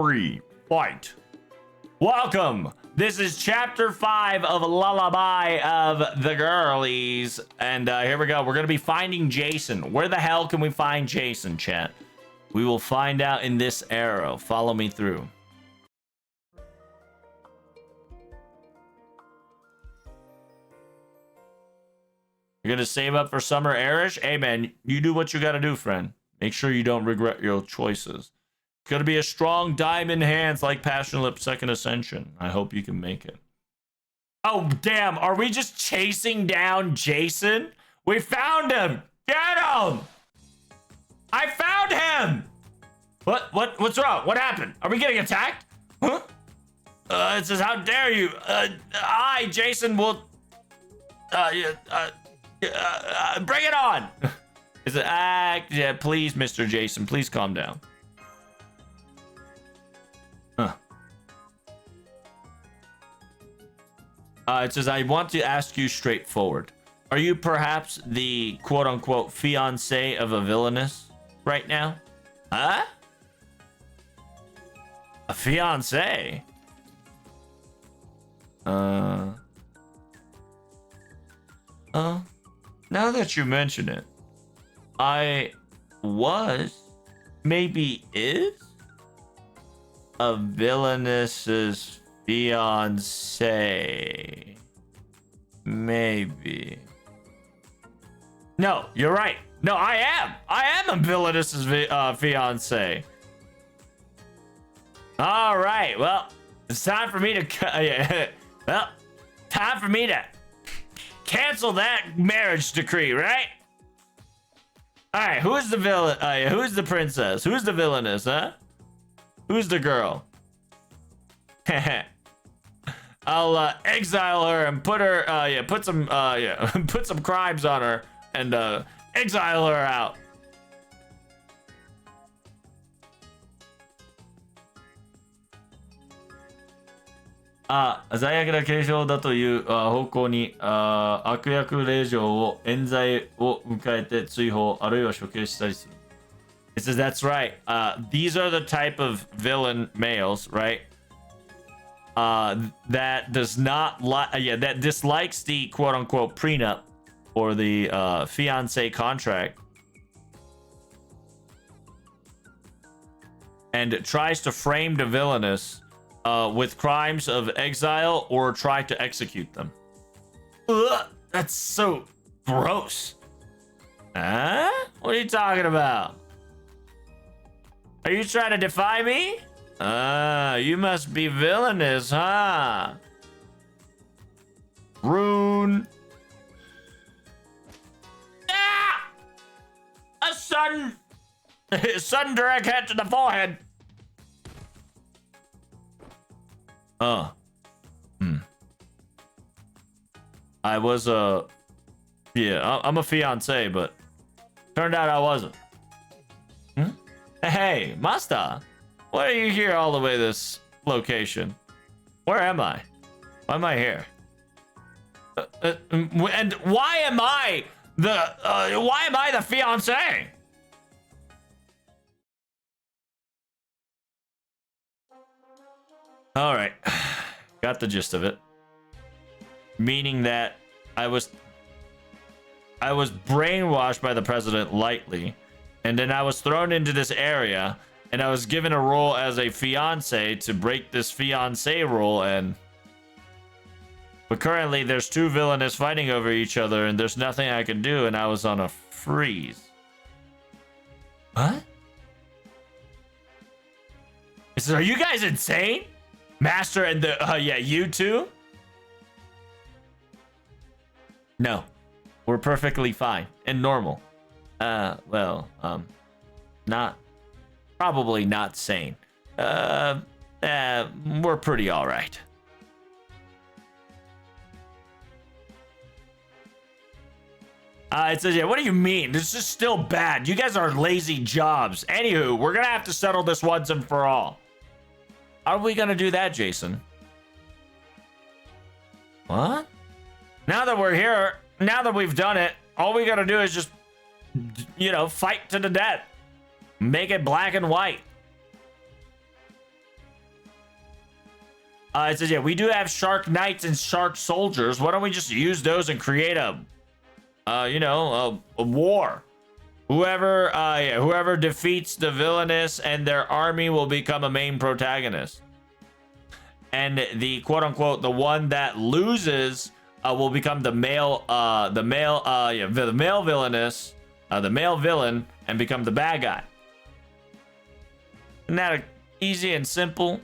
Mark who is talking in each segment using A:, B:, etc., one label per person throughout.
A: 3, fight. Welcome. This is chapter 5 of Lullaby of the Girlies. And here we go. We're going to be finding Jason. Where the hell can we find Jason, chat? We will find out in this arrow. Follow me through. You're going to save up for summer airish? Hey, man, you do what you got to do, friend. Make sure you don't regret your choices. It's going to be a strong diamond hands like Passion Lip Second Ascension. I hope you can make it. Oh, damn. Are we just chasing down Jason? We found him. Get him. I found him. What's wrong? What happened? Are we getting attacked? Huh? It says, how dare you? I, Jason, will... bring it on. Is it, yeah, please, Mr. Jason, please calm down. Huh. It says, I want to ask you straightforward. Are you perhaps the quote-unquote fiancé of a Villainous right now? Huh? A fiancé? Now that you mention it, I was, maybe is, a Villainous's fiancé. Maybe. No, you're right. No, I am a Villainous's fiancé. All right, well, it's time for me to, time for me to cancel that marriage decree, right? All right, who's the villain? Who's the princess? Who's the Villainous, huh? Who's the girl? I'll exile her and put her, put some crimes on her and exile her out.罪悪な継承だという方向に悪役令状を冤罪を迎えて追放あるいは処刑したりする。It says that's right. These are the type of villain males, right? That does not that dislikes the quote unquote prenup or the fiancé contract and tries to frame the Villainous with crimes of exile or try to execute them. Ugh, that's so gross. Huh? What are you talking about? Are you trying to defy me? You must be Villainous, huh? Rune. Ah! A sudden direct hit to the forehead. I was I'm a fiancé, but turned out I wasn't. Hey, Master, why are you here all the way this location? Where am I? Why am I here? And why am I the fiancé? All right, got the gist of it. Meaning that I was brainwashed by the president lightly, and then I was thrown into this area, and I was given a role as a fiancé to break this fiancé rule, but currently there's two Villainous fighting over each other, and there's nothing I can do, and I was on a freeze. What? Are you guys insane? Master and the you two? No, we're perfectly fine and normal. Probably not sane. We're pretty all right. It says, yeah, what do you mean? This is still bad. You guys are lazy jobs. Anywho, we're gonna have to settle this once and for all. How are we gonna do that, Jason? What? Now that we're here, now that we've done it, all we gotta do is just, fight to the death. Make it black and white. It says, yeah, we do have shark knights and shark soldiers. Why don't we just use those and create a war? Whoever defeats the Villainous and their army will become a main protagonist. And the quote unquote, the one that loses will become the male Villainous, the male villain, and become the bad guy. Isn't that easy and simple?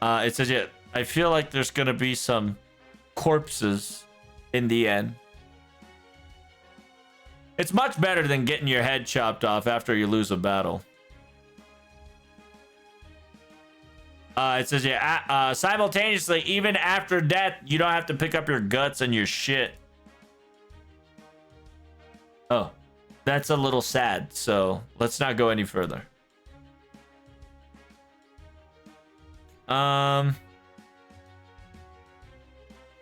A: It says, yeah, I feel like there's going to be some corpses in the end. It's much better than getting your head chopped off after you lose a battle. It says, yeah, simultaneously, even after death, you don't have to pick up your guts and your shit. Oh, that's a little sad, so let's not go any further. I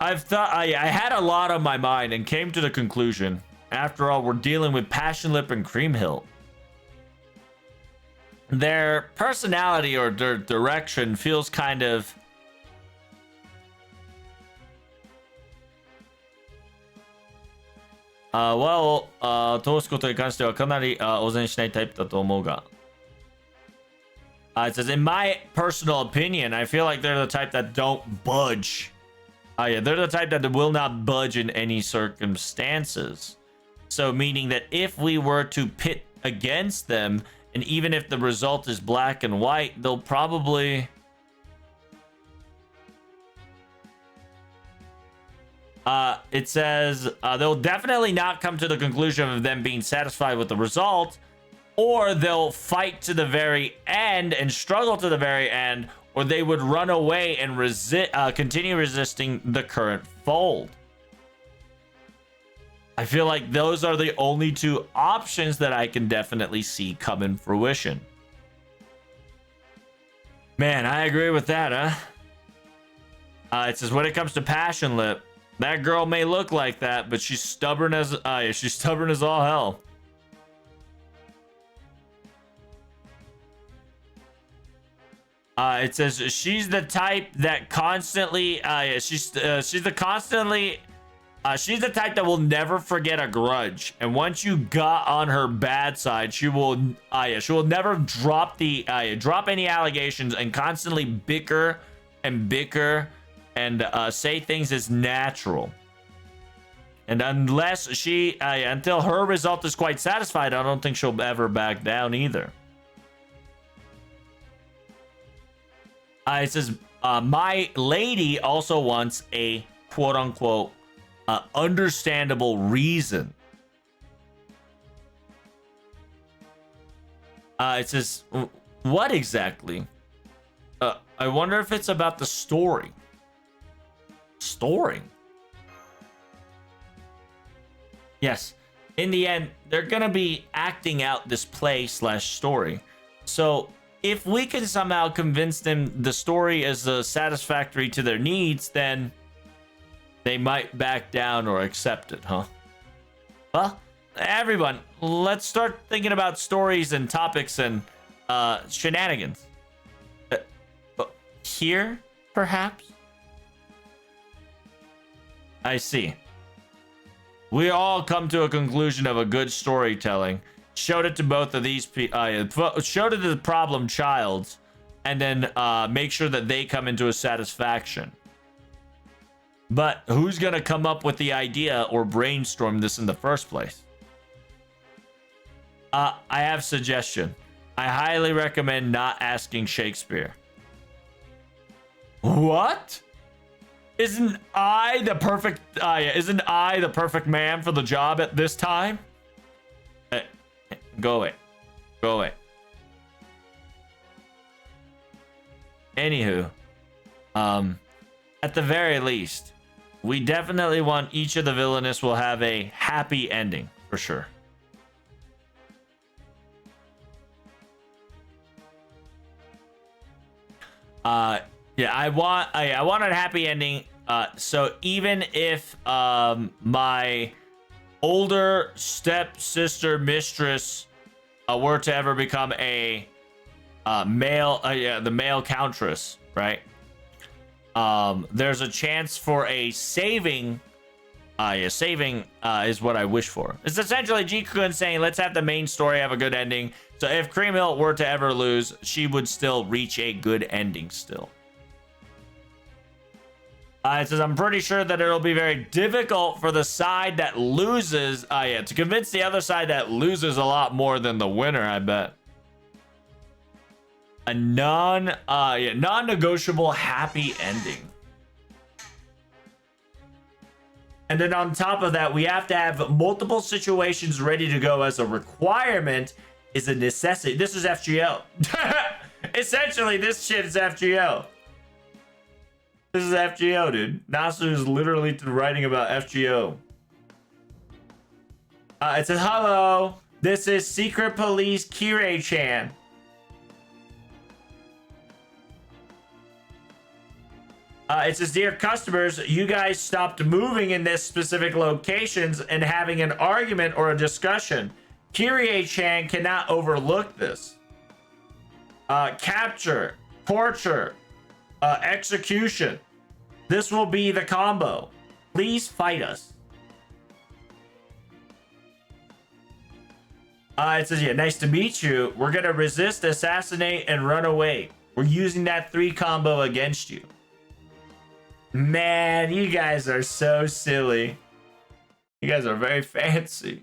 A: had a lot on my mind and came to the conclusion. After all, we're dealing with Passionlip and Creamhill. Their personality or their direction feels kind of...通すことに関してはかなり応戦しないタイプだと思うが。It says, in my personal opinion, I feel like they're the type that don't budge. They're the type that will not budge in any circumstances. So meaning that if we were to pit against them, and even if the result is black and white, they'll probably... it says, they'll definitely not come to the conclusion of them being satisfied with the result, or they'll fight to the very end and struggle to the very end, or they would run away and continue resisting the current fold. I feel like those are the only two options that I can definitely see come in fruition. Man, I agree with that, huh? It says, when it comes to Passionlip, that girl may look like that, but she's stubborn as all hell. It says she's the type that constantly she's the type that will never forget a grudge, and once you got on her bad side, she will never drop any allegations and constantly bicker and say things as natural. And unless until her result is quite satisfied, I don't think she'll ever back down either. It says, my lady also wants a quote-unquote understandable reason. It says, what exactly? I wonder if it's about the story. Story? Yes. In the end, they're gonna be acting out this play/story. So if we can somehow convince them the story is satisfactory to their needs, then they might back down or accept it, huh? Well, everyone, let's start thinking about stories and topics and shenanigans. Here, perhaps? I see. We all come to a conclusion of a good storytelling. Showed it to both of these showed it to the problem childs, and then make sure that they come into a satisfaction. But who's gonna come up with the idea or brainstorm this in the first place? I have a suggestion. I highly recommend not asking Shakespeare. What? Isn't I the perfect man for the job at this time? Go away. Go away. Anywho, at the very least, we definitely want each of the Villainous will have a happy ending, for sure. Yeah, I want a happy ending. So even if my older stepsister mistress were to ever become a the male countress, right? There's a chance for a saving. Saving is what I wish for. It's essentially Jiku-kun saying, let's have the main story have a good ending. So if Cream Hill were to ever lose, she would still reach a good ending still. It says, I'm pretty sure that it'll be very difficult for the side that loses, to convince the other side that loses a lot more than the winner, I bet. A non-negotiable happy ending. And then on top of that, we have to have multiple situations ready to go as a requirement is a necessity. This is FGO. Essentially, this shit is FGO. This is FGO, dude. Nasu is literally writing about FGO. It says, hello, this is Secret Police Kirei-chan. It says, dear customers, you guys stopped moving in this specific locations and having an argument or a discussion. Kirei-chan cannot overlook this. Capture, torture, execution. This will be the combo. Please fight us. It says, yeah, nice to meet you. We're going to resist, assassinate, and run away. We're using that 3 combo against you. Man, you guys are so silly. You guys are very fancy.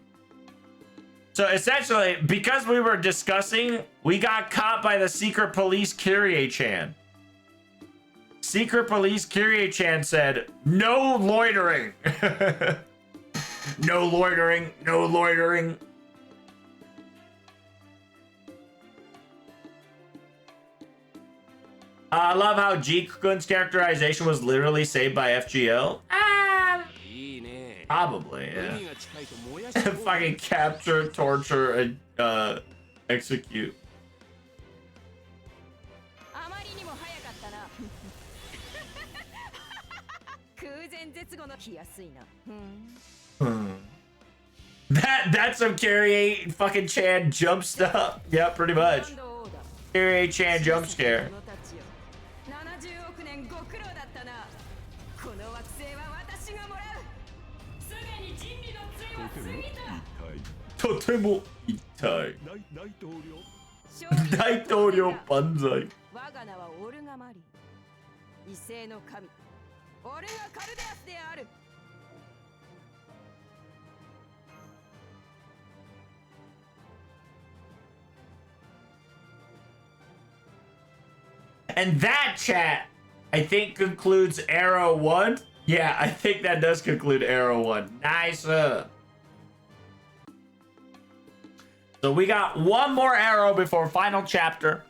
A: So essentially, because we were discussing, we got caught by the Secret Police Kirei-chan. Secret Police Kirei-chan said, no loitering. No loitering, no loitering. I love how Jiku-kun's characterization was literally saved by FGO. Probably, yeah. Fucking capture, torture, and execute. That's some Kirei fucking Chan jump stuff. Yeah, pretty much. Kirei Chan jump scare. Totemo itai. Daitouryo banzai. And that, chat, I think concludes Arrow 1. Yeah, I think that does conclude Arrow 1. Nice. So we got one more arrow before final chapter,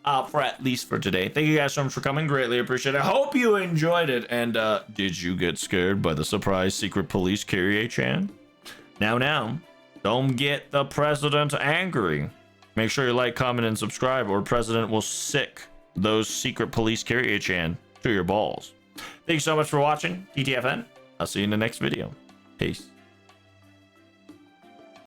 A: for at least for today. Thank you guys so much for coming. Greatly appreciate it. I hope you enjoyed it. And did you get scared by the surprise Secret Police Kirei-chan? Now, don't get the president angry. Make sure you like, comment, and subscribe, or President will sick those Secret Police Kirei-chan to your balls. Thank you so much for watching. TTFN. I'll see you in the next video. Peace.